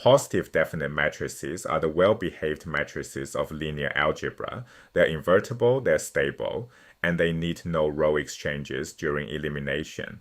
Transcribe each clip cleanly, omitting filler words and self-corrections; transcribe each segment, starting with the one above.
Positive definite matrices are the well-behaved matrices of linear algebra. They're invertible, they're stable, and they need no row exchanges during elimination.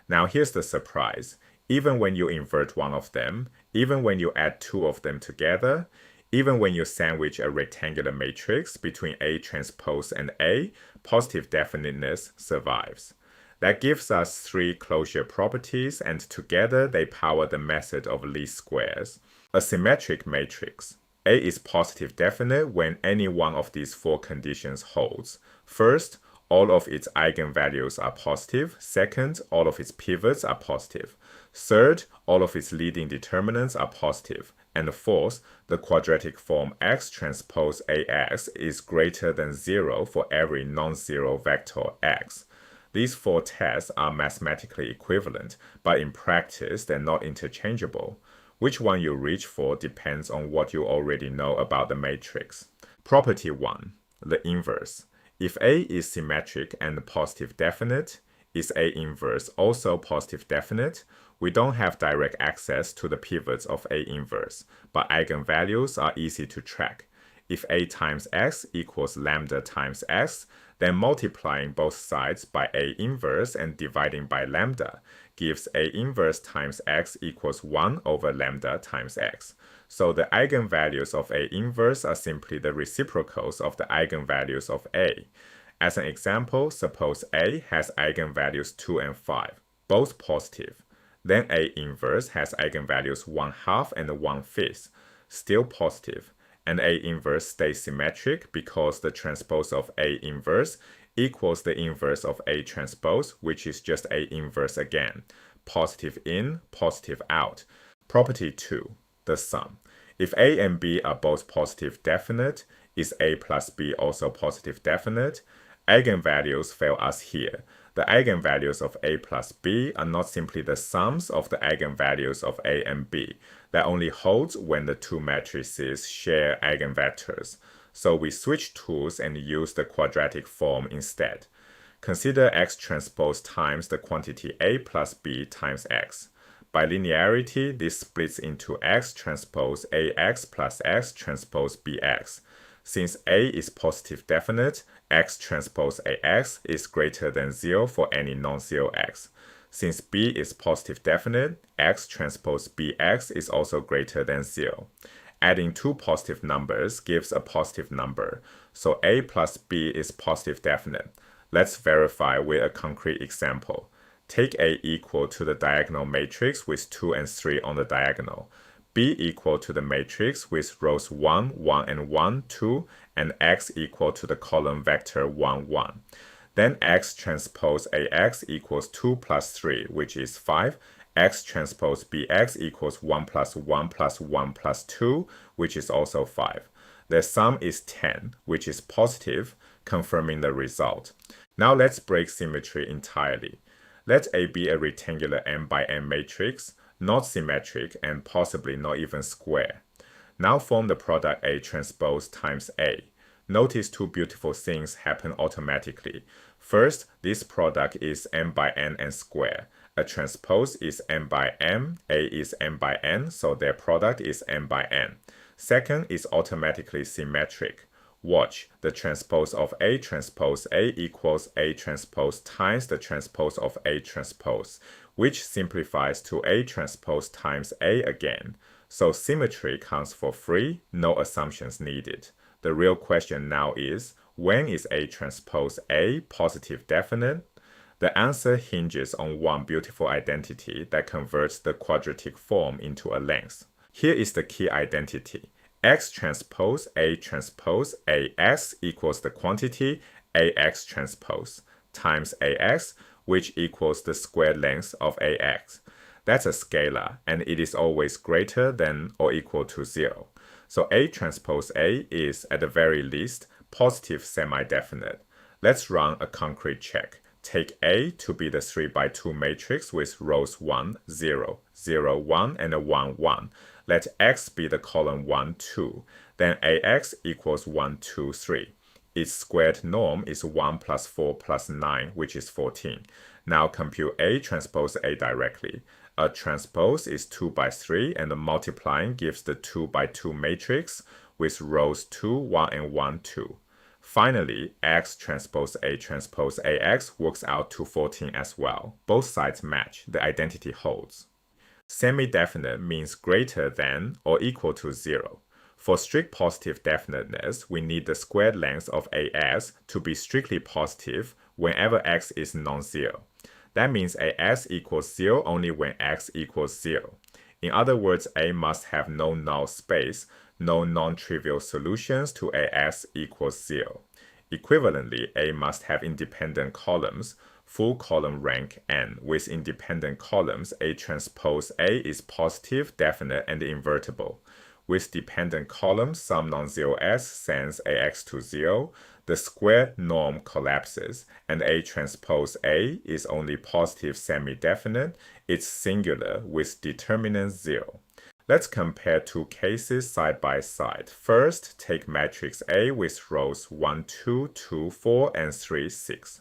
Now here's the surprise. Even when you invert one of them, even when you add two of them together, even when you sandwich a rectangular matrix between A transpose and A, positive definiteness survives. That gives us three closure properties, and together they power the method of least squares. A symmetric matrix. A is positive definite when any one of these four conditions holds. First, all of its eigenvalues are positive. Second, all of its pivots are positive. Third, all of its leading determinants are positive. And fourth, the quadratic form x transpose ax is greater than 0 for every non-zero vector x. These four tests are mathematically equivalent, but in practice they're not interchangeable. Which one you reach for depends on what you already know about the matrix. Property 1. The inverse. If A is symmetric and positive definite, is A inverse also positive definite? We don't have direct access to the pivots of A inverse, but eigenvalues are easy to track. If A times x equals lambda times x, then multiplying both sides by A inverse and dividing by lambda gives A inverse times x equals 1 over lambda times x. So the eigenvalues of A inverse are simply the reciprocals of the eigenvalues of A. As an example, suppose A has eigenvalues 2 and 5, both positive. Then A inverse has eigenvalues 1/2 and 1/5, still positive. And A inverse stays symmetric because the transpose of A inverse equals the inverse of A transpose, which is just A inverse again. Positive in, positive out. Property 2, the sum. If A and B are both positive definite, is A plus B also positive definite? Eigenvalues fail us here. The eigenvalues of A plus B are not simply the sums of the eigenvalues of A and B. That only holds when the two matrices share eigenvectors. So we switch tools and use the quadratic form instead. Consider x transpose times the quantity A plus B times x. By linearity, this splits into x transpose AX plus x transpose BX. Since A is positive definite, x transpose AX is greater than 0 for any non-zero x. Since B is positive definite, x transpose BX is also greater than 0. Adding two positive numbers gives a positive number, so A plus B is positive definite. Let's verify with a concrete example. Take A equal to the diagonal matrix with 2 and 3 on the diagonal. B equal to the matrix with rows 1, 1 and 1, 2, and x equal to the column vector 1, 1. Then x transpose AX equals 2 plus 3, which is 5. X transpose BX equals 1 plus 1 plus 1 plus 2, which is also 5. The sum is 10, which is positive, confirming the result. Now let's break symmetry entirely. Let A be a rectangular n by n matrix, not symmetric and possibly not even square. Now form the product A transpose times A. Notice two beautiful things happen automatically. First, this product is n by n and square. A transpose is n by m, A is n by n, so their product is n by n. Second is automatically symmetric. Watch, the transpose of A transpose A equals A transpose times the transpose of A transpose, which simplifies to A transpose times A again. So symmetry comes for free, no assumptions needed. The real question now is, when is A transpose A positive definite? The answer hinges on one beautiful identity that converts the quadratic form into a length. Here is the key identity. X transpose AX equals the quantity AX transpose times AX, which equals the square length of AX. That's a scalar, and it is always greater than or equal to 0. So A transpose A is, at the very least, positive semi-definite. Let's run a concrete check. Take A to be the 3 by 2 matrix with rows 1, 0, 0, 1, and a 1, 1. Let X be the column 1, 2. Then AX equals 1, 2, 3. Its squared norm is 1 plus 4 plus 9, which is 14. Now compute A transpose A directly. A transpose is 2 by 3, and the multiplying gives the 2 by 2 matrix with rows 2, 1, and 1, 2. Finally, X transpose AX works out to 14 as well. Both sides match, the identity holds. Semi-definite means greater than or equal to 0. For strict positive definiteness, we need the squared length of AS to be strictly positive whenever X is non-zero. That means AS equals 0 only when X equals 0. In other words, A must have no null space, no non-trivial solutions to AS equals 0. Equivalently, A must have independent columns, full column rank n. With independent columns, A transpose A is positive, definite, and invertible. With dependent columns, some non-zero S sends AX to 0, the square norm collapses, and A transpose A is only positive semi-definite, it's singular with determinant 0. Let's compare two cases side by side. First, take matrix A with rows 1, 2, 2, 4, and 3, 6.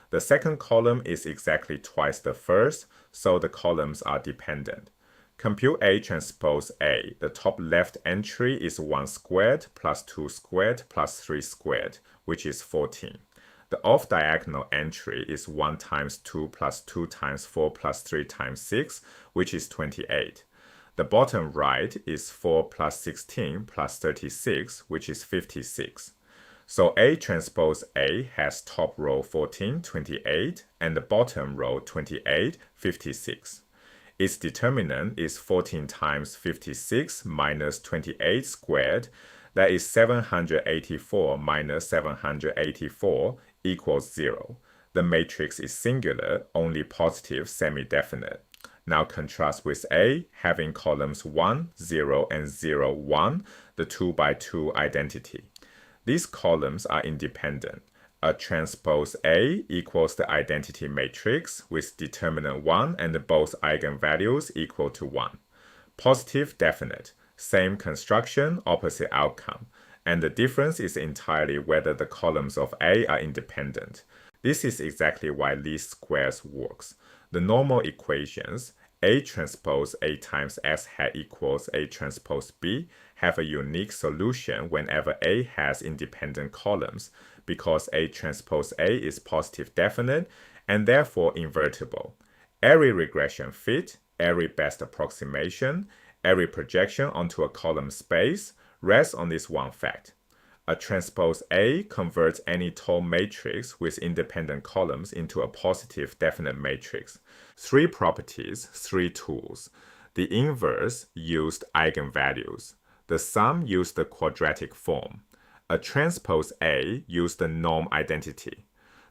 The second column is exactly twice the first, so the columns are dependent. Compute A transpose A. The top left entry is 1 squared plus 2 squared plus 3 squared, which is 14. The off-diagonal entry is 1 times 2 plus 2 times 4 plus 3 times 6, which is 28. The bottom right is 4 plus 16 plus 36, which is 56. So A transpose A has top row 14, 28, and the bottom row 28, 56. Its determinant is 14 times 56 minus 28 squared. That is 784 minus 784 equals 0. The matrix is singular, only positive semi-definite. Now contrast with A, having columns 1, 0, and 0, 1, the 2 by 2 identity. These columns are independent. A transpose A equals the identity matrix with determinant 1 and both eigenvalues equal to 1. Positive definite, same construction, opposite outcome, and the difference is entirely whether the columns of A are independent. This is exactly why least squares works. The normal equations A transpose A times S hat equals A transpose B have a unique solution whenever A has independent columns, because A transpose A is positive definite and therefore invertible. Every regression fit, every best approximation, every projection onto a column space rests on this one fact. A transpose A converts any tall matrix with independent columns into a positive definite matrix. 3 properties, 3 tools. The inverse used eigenvalues. The sum used the quadratic form. A transpose A used the norm identity.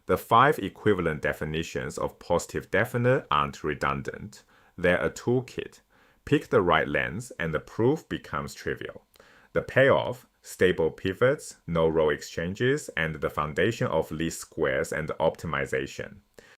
The 5 equivalent definitions of positive definite aren't redundant. They're a toolkit. Pick the right lens and the proof becomes trivial. The payoff, stable pivots, no row exchanges, and the foundation of least squares and optimization.